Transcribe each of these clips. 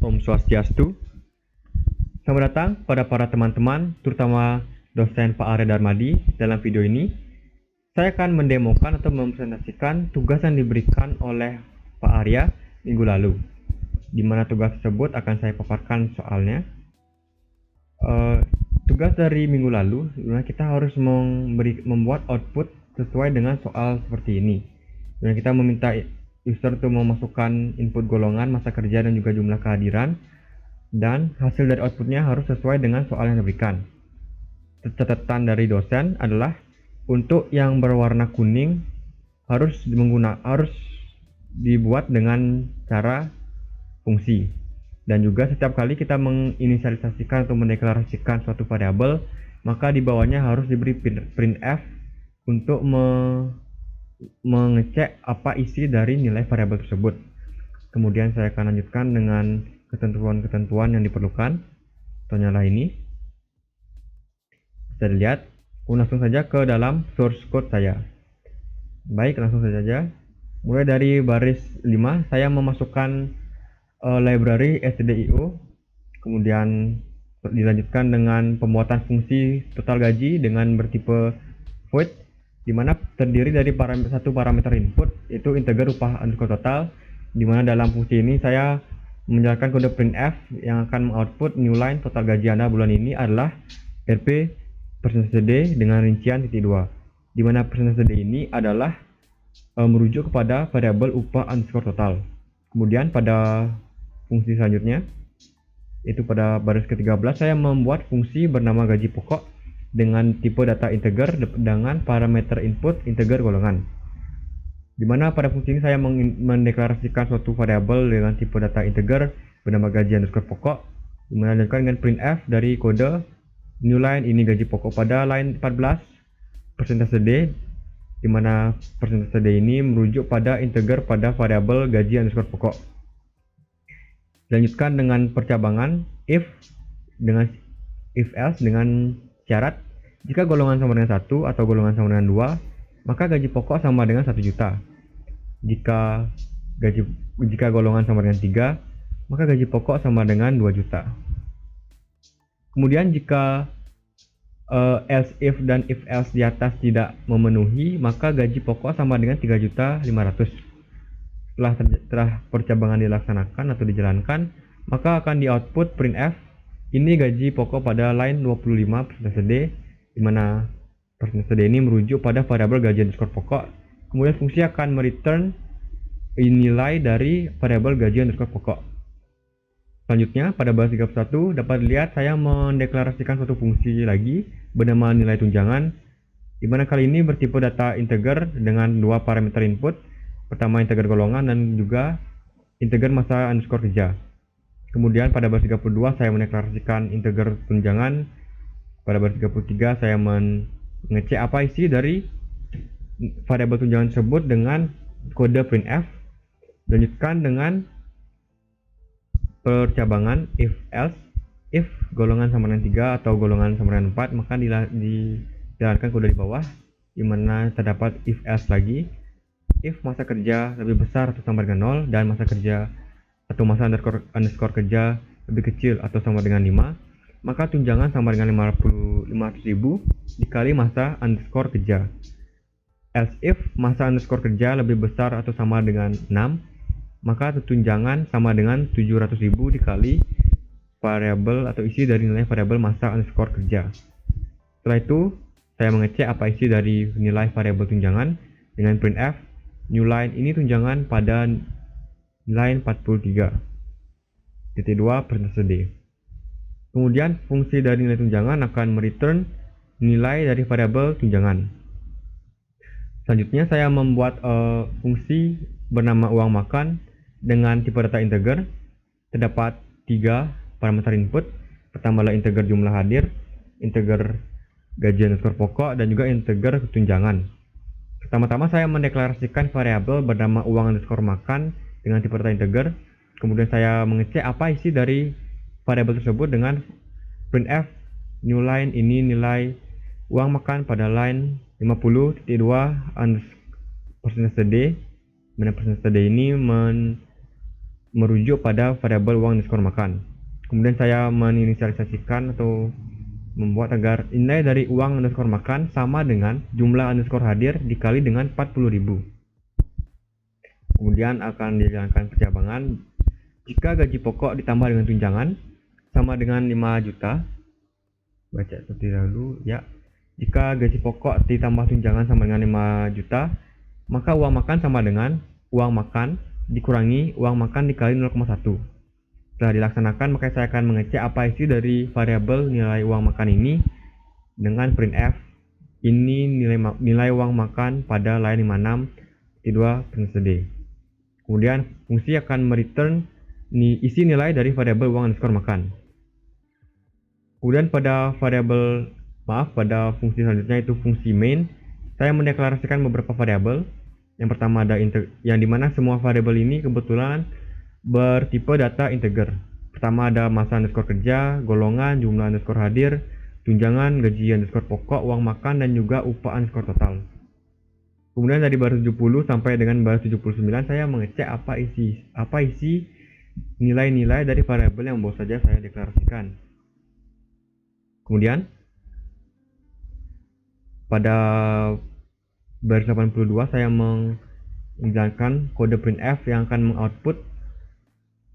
Om Swastiastu. Selamat datang pada para teman-teman, terutama dosen Pak Arya Darmadi. Dalam video ini, saya akan mendemokan atau mempresentasikan tugas yang diberikan oleh Pak Arya minggu lalu. Di mana tugas tersebut akan saya paparkan soalnya. Tugas dari minggu lalu, dimana kita harus membuat output sesuai dengan soal seperti ini. Dimana kita meminta user untuk memasukkan input golongan, masa kerja, dan juga jumlah kehadiran, dan hasil dari outputnya harus sesuai dengan soal yang diberikan. Catatan dari dosen adalah untuk yang berwarna kuning harus dibuat dengan cara fungsi, dan juga setiap kali kita menginisialisasikan atau mendeklarasikan suatu variabel, maka di bawahnya harus diberi printf untuk mengecek apa isi dari nilai variabel tersebut. Kemudian saya akan lanjutkan dengan ketentuan-ketentuan yang diperlukan. Contohnya ini bisa dilihat. Langsung saja ke dalam source code saya. Baik, langsung saja. Mulai dari baris 5, saya memasukkan library stdio. Kemudian dilanjutkan dengan pembuatan fungsi total gaji dengan bertipe void, di mana terdiri dari satu parameter input, yaitu integer upah underscore total, di mana dalam fungsi ini saya menjalankan kode printf yang akan mengoutput new line total gaji Anda bulan ini adalah rp %d dengan rincian titik 2, di mana %d ini adalah merujuk kepada variabel upah underscore total. Kemudian pada fungsi selanjutnya, yaitu pada baris ke-13, saya membuat fungsi bernama gaji pokok dengan tipe data integer dengan parameter input integer golongan. Dimana pada fungsi ini saya mendeklarasikan suatu variabel dengan tipe data integer bernama gaji underscore pokok, dimana dilakukan dengan printf dari kode new line ini gaji pokok pada line 14 %d, dimana %d ini merujuk pada integer pada variabel gaji underscore pokok. Dilanjutkan dengan percabangan if else dengan syarat jika golongan sama dengan 1 atau golongan sama dengan 2, maka gaji pokok sama dengan 1 juta. Jika golongan sama dengan 3, maka gaji pokok sama dengan 2 juta. Kemudian jika else if dan if else di atas tidak memenuhi, maka gaji pokok sama dengan 3.500.000. Setelah percabangan dilaksanakan atau dijalankan, maka akan di output printf ini gaji pokok pada line 25 %d, di mana %d ini merujuk pada variabel gaji underscore pokok. Kemudian fungsi akan mereturn nilai dari variabel gaji underscore pokok. Selanjutnya pada baris 31 dapat dilihat saya mendeklarasikan suatu fungsi lagi bernama nilai tunjangan, di mana kali ini bertipe data integer dengan dua parameter input. Pertama integer golongan dan juga integer masa underscore kerja. Kemudian pada baris 32 saya mendeklarasikan integer tunjangan. Pada baris 33 saya mengecek apa isi dari variabel tunjangan tersebut dengan kode printf. Lanjutkan dengan percabangan if else, if golongan sama dengan 3 atau golongan sama dengan 4, maka dijalankan kode di bawah, di mana terdapat if else lagi. If masa kerja lebih besar atau sama dengan 0 dan masa kerja atau masa underscore kerja lebih kecil atau sama dengan 5, maka tunjangan sama dengan 500.000 dikali masa underscore kerja. Else if masa underscore kerja lebih besar atau sama dengan 6, maka tunjangan sama dengan 700.000 dikali variabel atau isi dari nilai variabel masa underscore kerja. Setelah itu saya mengecek apa isi dari nilai variabel tunjangan dengan printf new line ini tunjangan pada line 43 titik 2 %d. Kemudian fungsi dari nilai tunjangan akan mereturn nilai dari variabel tunjangan. Selanjutnya saya membuat fungsi bernama uang makan dengan tipe data integer. Terdapat 3 parameter input. Pertama adalah integer jumlah hadir, integer gaji underscore pokok, dan juga integer tunjangan. Pertama-tama saya mendeklarasikan variabel bernama uang underscore makan dengan tipe data integer. Kemudian saya mengecek apa isi dari variabel tersebut dengan printf new line ini nilai uang makan pada line 50.2 %d, mana %d ini merujuk pada variabel uang underscore makan. Kemudian saya meninisialisasikan atau membuat agar nilai dari uang underscore makan sama dengan jumlah underscore hadir dikali dengan 40.000. Kemudian akan dijalankan percabangan jika gaji pokok ditambah dengan tunjangan sama dengan 5 juta. Baca seperti lalu ya. Jika gaji pokok ditambah tunjangan sama dengan 5 juta, maka uang makan sama dengan uang makan dikurangi uang makan dikali 0,1. Setelah dilaksanakan, maka saya akan mengecek apa isi dari variabel nilai uang makan ini dengan printf ini nilai uang makan pada line 56 2 Kemudian fungsi akan mereturn isi nilai dari variabel uang underscore makan. Kemudian pada pada fungsi selanjutnya itu fungsi main, saya mendeklarasikan beberapa variabel. Yang pertama ada yang dimana semua variabel ini kebetulan bertipe data integer. Pertama ada masa underscore kerja, golongan, jumlah underscore hadir, tunjangan, gaji underscore pokok, uang makan, dan juga upah underscore total. Kemudian dari baris 70 sampai dengan baris 79 saya mengecek apa isi nilai-nilai dari variabel yang baru saja saya deklarasikan. Kemudian pada baris 82 saya menjalankan kode printf yang akan mengoutput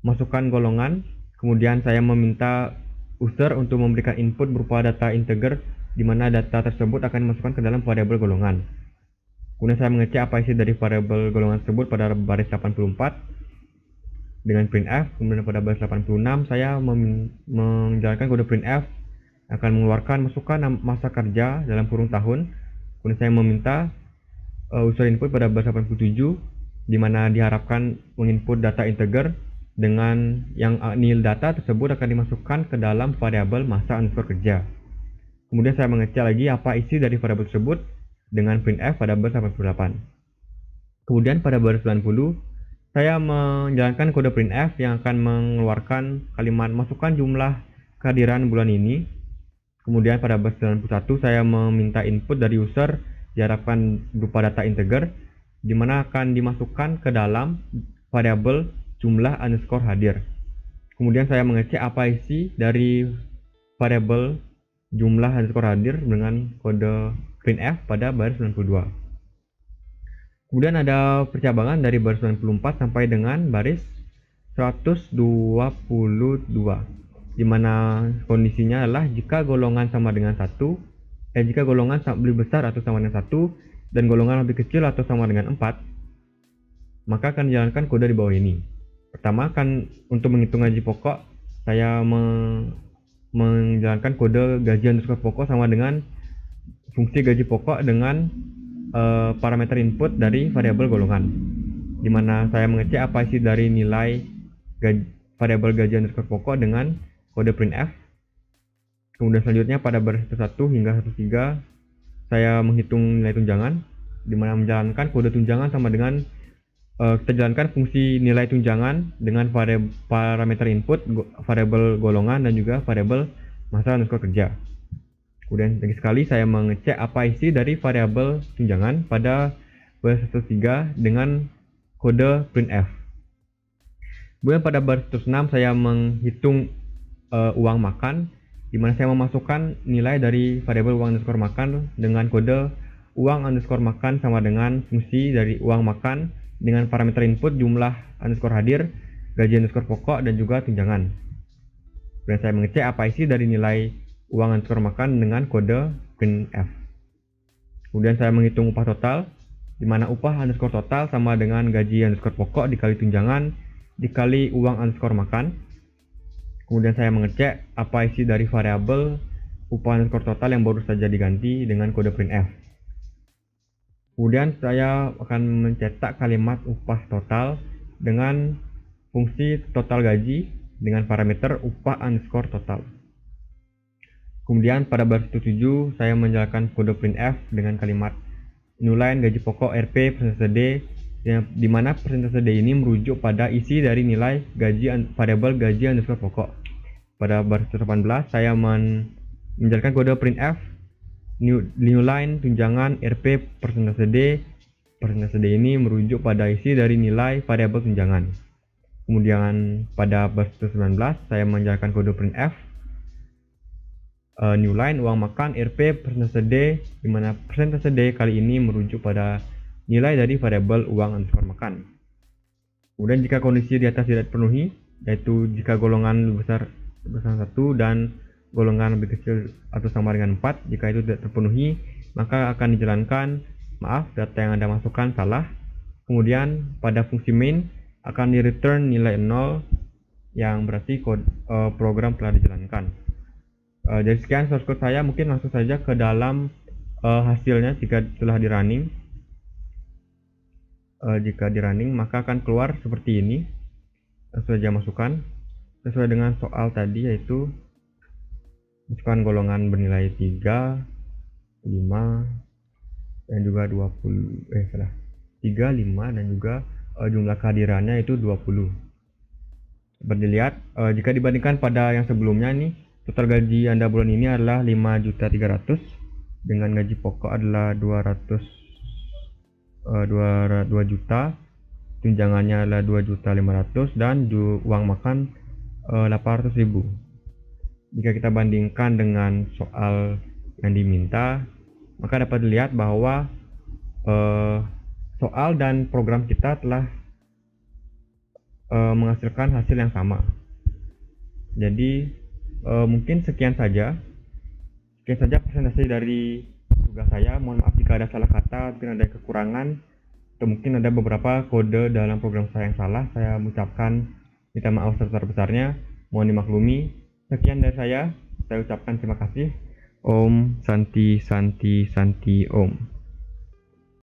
masukkan golongan. Kemudian saya meminta user untuk memberikan input berupa data integer di mana data tersebut akan dimasukkan ke dalam variabel golongan. Kemudian saya mengecek apa isi dari variabel golongan tersebut pada baris 84 dengan printf. Kemudian pada baris 86 saya menjalankan kode printf akan mengeluarkan masukkan masa kerja dalam kurung tahun. Kemudian saya meminta user input pada baris 87 di mana diharapkan menginput data integer dengan yang nil data tersebut akan dimasukkan ke dalam variabel masa underscore kerja. Kemudian saya mengecek lagi apa isi dari variabel tersebut dengan printf pada baris 88. Kemudian pada baris 90 saya menjalankan kode printf yang akan mengeluarkan kalimat masukkan jumlah kehadiran bulan ini. Kemudian pada baris 91 saya meminta input dari user diharapkan berupa data integer di mana akan dimasukkan ke dalam variabel jumlah underscore hadir. Kemudian saya mengecek apa isi dari variabel jumlah underscore hadir dengan kode printf pada baris 92. Kemudian ada percabangan dari baris 94 sampai dengan baris 122, di mana kondisinya adalah jika golongan sama dengan 1, jika golongan lebih besar atau sama dengan 1 dan golongan lebih kecil atau sama dengan 4, maka akan dijalankan kode di bawah ini. Pertama kan untuk menghitung gaji pokok, saya menjalankan kode gaji underscore pokok sama dengan fungsi gaji pokok dengan parameter input dari variabel golongan, di mana saya mengecek apa isi dari nilai variabel gaji underscore pokok dengan kode printf. Kemudian selanjutnya pada baris 1 hingga 13 saya menghitung nilai tunjangan, di mana menjalankan kode tunjangan sama dengan kita jalankan fungsi nilai tunjangan dengan parameter input variabel golongan dan juga variabel masa underscore kerja. Kemudian lagi sekali saya mengecek apa isi dari variabel tunjangan pada baris 13 dengan kode printf. Kemudian pada baris 106 saya menghitung uang makan, di mana saya memasukkan nilai dari variabel uang underscore makan dengan kode uang underscore makan sama dengan fungsi dari uang makan dengan parameter input jumlah underscore hadir, gaji underscore pokok, dan juga tunjangan. Dan saya mengecek apa isi dari nilai uang underscore makan dengan kode printf. Kemudian saya menghitung upah total, di mana upah underscore total sama dengan gaji underscore pokok dikali tunjangan dikali uang underscore makan. Kemudian saya mengecek apa isi dari variabel upah underscore total yang baru saja diganti dengan kode printf. Kemudian saya akan mencetak kalimat upah total dengan fungsi total gaji dengan parameter upah underscore total. Kemudian pada baris 7 saya menjalankan kode printf dengan kalimat new line gaji pokok RP persentase D, di mana persentase D ini merujuk pada isi dari nilai variabel gaji underscore pokok. Pada baris 18 saya menjalankan kode printf new line tunjangan RP persentase D ini merujuk pada isi dari nilai variabel tunjangan. Kemudian pada baris 19 saya menjalankan kode printf new line uang makan Rp persentase D, di mana persentase D kali ini merujuk pada nilai dari variabel uang underscore makan. Kemudian jika kondisi di atas tidak dipenuhi, yaitu jika golongan lebih besar 1 dan golongan lebih kecil atau sama dengan 4, jika itu tidak terpenuhi, maka akan dijalankan maaf data yang Anda masukkan salah. Kemudian pada fungsi main akan di return nilai 0 yang berarti program telah dijalankan. Jadi sekian source code saya, mungkin langsung saja ke dalam hasilnya. Jika telah di running, jika di running maka akan keluar seperti ini. Langsung saja masukkan sesuai dengan soal tadi, yaitu masukkan golongan bernilai 3, 5 dan juga 20 3, 5 dan juga jumlah kehadirannya itu 20. Seperti dilihat, jika dibandingkan pada yang sebelumnya nih, total gaji Anda bulan ini adalah 5.300.000 dengan gaji pokok adalah 2 juta, tunjangannya adalah 2.500.000 dan uang makan 800.000. Jika kita bandingkan dengan soal yang diminta, maka dapat dilihat bahwa soal dan program kita telah menghasilkan hasil yang sama. Jadi mungkin sekian saja presentasi dari tugas saya. Mohon maaf jika ada salah kata, mungkin ada kekurangan, atau mungkin ada beberapa kode dalam program saya yang salah. Saya mengucapkan minta maaf sebesar-besarnya, mohon dimaklumi. Sekian dari saya ucapkan terima kasih. Om Santi Santi Santi Om.